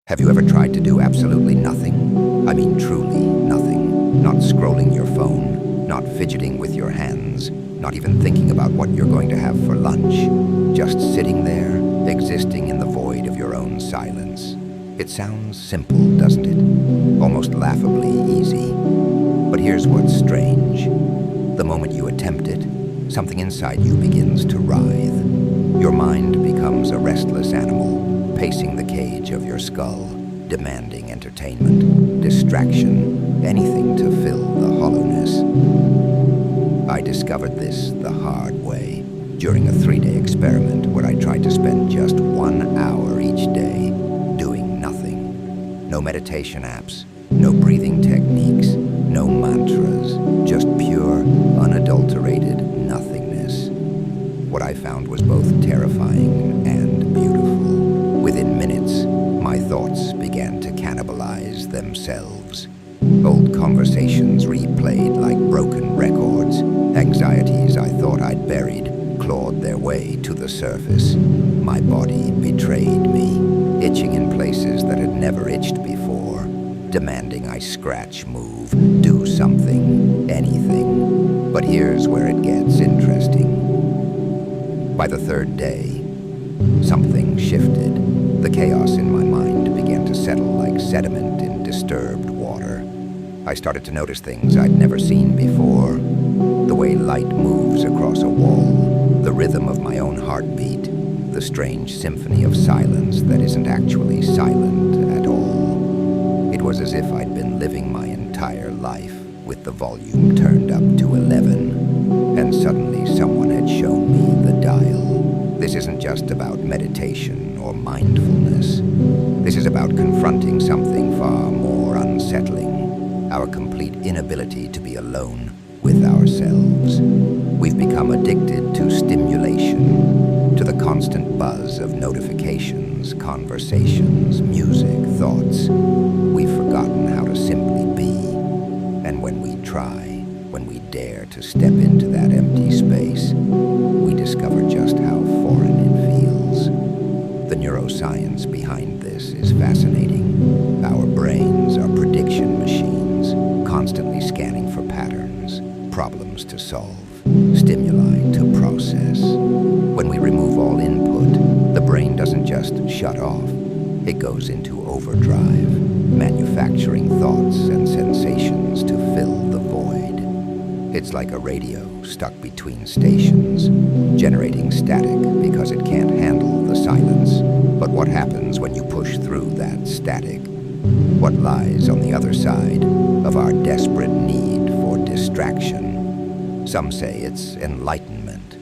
Have you ever tried to do absolutely nothing? I mean truly nothing. Not scrolling your phone, not fidgeting with your hands, not even thinking about what you're going to have for lunch. Just sitting there, existing in the void of your own silence. It sounds simple, doesn't it? Almost laughably easy. But here's what's strange. The moment you attempt it, something inside you begins to writhe. Your mind becomes a restless animal, pacing the cage of your skull, demanding entertainment, distraction, anything to fill the hollowness. I discovered this the hard way during a 3-day experiment where I tried to spend just 1 hour each day doing nothing. No meditation apps, no breathing techniques, no mantras, just pure, unadulterated nothingness. What I found was both terrifying and beautiful. Within minutes, my thoughts began to cannibalize themselves. Old conversations replayed like broken records. Anxieties I thought I'd buried clawed their way to the surface. My body betrayed me, itching in places that had never itched before, demanding I scratch, move, do something, anything. But here's where it gets interesting. By the 3rd day, something shifted. The chaos in my mind began to settle like sediment in disturbed water. I started to notice things I'd never seen before. The way light moves across a wall, the rhythm of my own heartbeat, the strange symphony of silence that isn't actually silent at all. It was as if I'd been living my entire life with the volume turned up to 11, and suddenly someone had shown me the dial. This isn't just about meditation or mindfulness. This is about confronting something far more unsettling, our complete inability to be alone with ourselves. We've become addicted to stimulation, to the constant buzz of notifications, conversations, music, thoughts. We've forgotten how to simply be. And when we try, when we dare to step into that empty space, we discover just how foreign it feels. The neuroscience behind this is fascinating. Our brains are prediction machines, constantly scanning for patterns, problems to solve, stimuli to process. When we remove all input, the brain doesn't just shut off. It goes into overdrive, manufacturing thoughts and sensations to fill the void. It's like a radio stuck between stations, generating static because it can't handle the silence. But what happens when you push through that static? What lies on the other side of our desperate need for distraction? Some say it's enlightenment.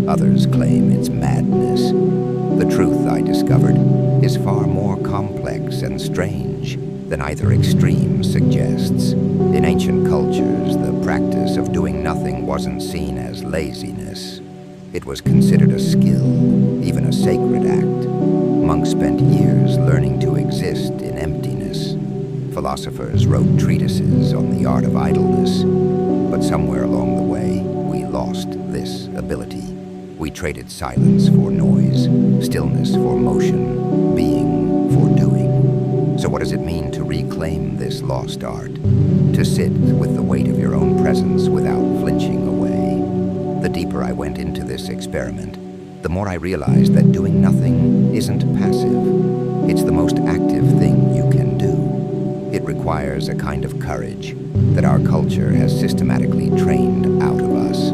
Others claim it's madness. The truth, I discovered, is far more complex and strange than either extreme suggests. In ancient cultures, the practice of doing nothing wasn't seen as laziness. It was considered a skill, even a sacred act. Monks spent years learning to exist in emptiness. Philosophers wrote treatises on the art of idleness. But somewhere along the way, we lost this ability. We traded silence for noise, stillness for motion, being for doing. So what does it mean to reclaim this lost art? To sit with the weight of your own presence without flinching away? The deeper I went into this experiment, the more I realized that doing nothing isn't passive. It's the most active thing you can do. It requires a kind of courage that our culture has systematically trained out of us.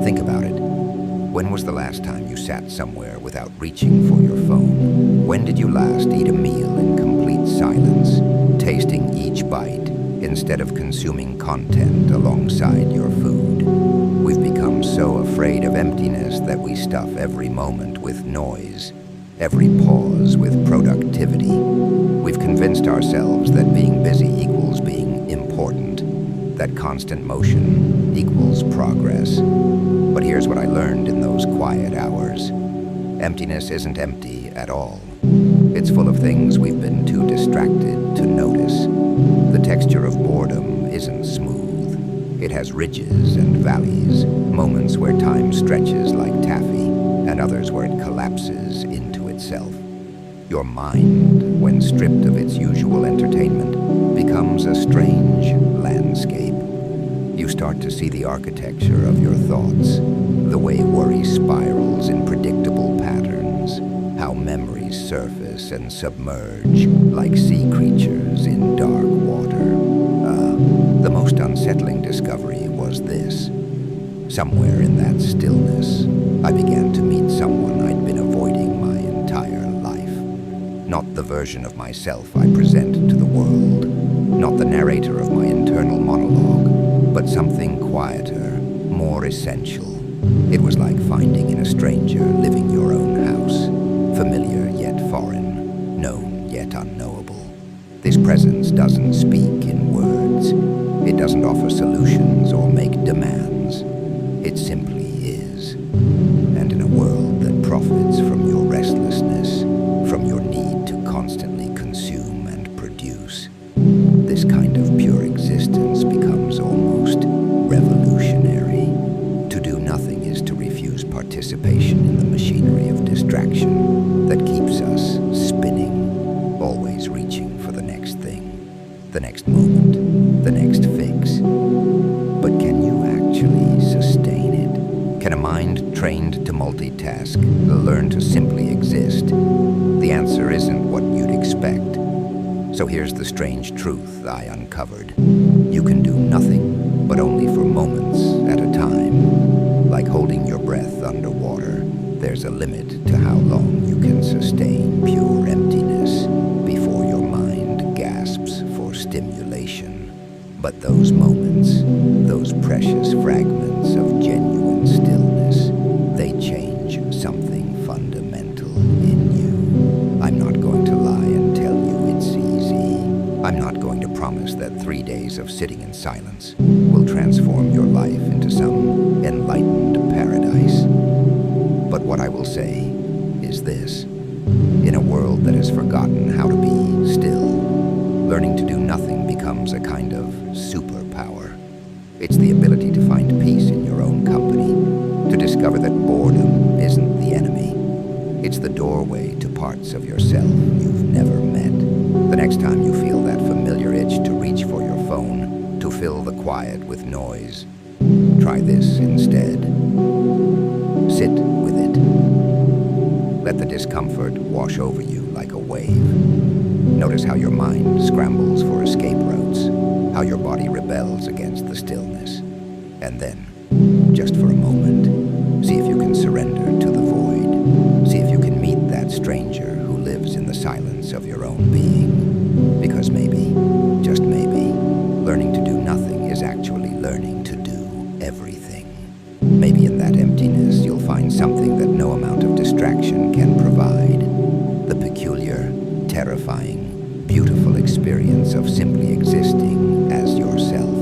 Think about it. When was the last time you sat somewhere without reaching for your phone? When did you last eat a meal in complete silence, tasting each bite instead of consuming content alongside your food? We've become so afraid of emptiness that we stuff every moment with noise, every pause with productivity. We've convinced ourselves that being busy equals being important, that constant motion equals progress. But here's what I learned in those quiet hours. Emptiness isn't empty at all. It's full of things we've been too distracted to notice. The texture of boredom isn't smooth. It has ridges and valleys, moments where time stretches like taffy, and others where it collapses into itself. Your mind, when stripped of its usual entertainment, becomes a strange landscape. You start to see the architecture of your thoughts, the way worry spirals in predictable patterns, how memories surface and submerge like sea creatures in dark water. The most unsettling discovery was this. Somewhere in that stillness, I began to meet someone I'd been avoiding my entire life. Not the version of myself I present to the world, not the narrator of my internal monologue, but something quieter, more essential. It was like finding in a stranger living your own house, familiar yet foreign, known yet unknowable. This presence doesn't speak in words. It doesn't offer solutions or make demands. It simply is. And in a world that profits from your restlessness, from your need to constantly consume and produce, this kind of pure existence becomes almost revolutionary. To do nothing is to refuse participation in the machinery of distraction that keeps us spinning, always reaching for the next thing, the next moment, the next fix. But can you actually sustain it? Can a mind trained to multitask learn to simply exist? The answer isn't what you'd expect. So here's the strange truth I uncovered. You can do nothing, but only for moments at a time. Like holding your breath underwater, there's a limit to how long you can sustain pure emptiness before your mind gasps for stimulation. But those moments, those precious fragments of genuine stillness, they change something fundamental in you. I'm not going to lie and tell you it's easy. I'm not going to promise that 3 days of sitting in silence will transform your life into some enlightened paradise. But what I will say is this. In a world that has forgotten how to be still, learning to do nothing becomes a kind of superpower. It's the ability to find peace in your own company, to discover that boredom isn't the enemy. It's the doorway to parts of yourself you've never met. The next time you feel that familiar itch to reach for your phone, to fill the quiet with noise, try this instead. Sit with it. Let the discomfort wash over you like a wave. Notice how your mind scrambles for escape routes, how your body rebels against the stillness. And then, just for a moment, see if you can surrender to the void. See if you can meet that stranger who lives in the silence of your own being. Because maybe, just maybe, learning to do nothing is actually learning to do everything. Maybe in that emptiness you'll find something that no amount of distraction can provide. The peculiar, terrifying, beautiful experience of simply existing as yourself.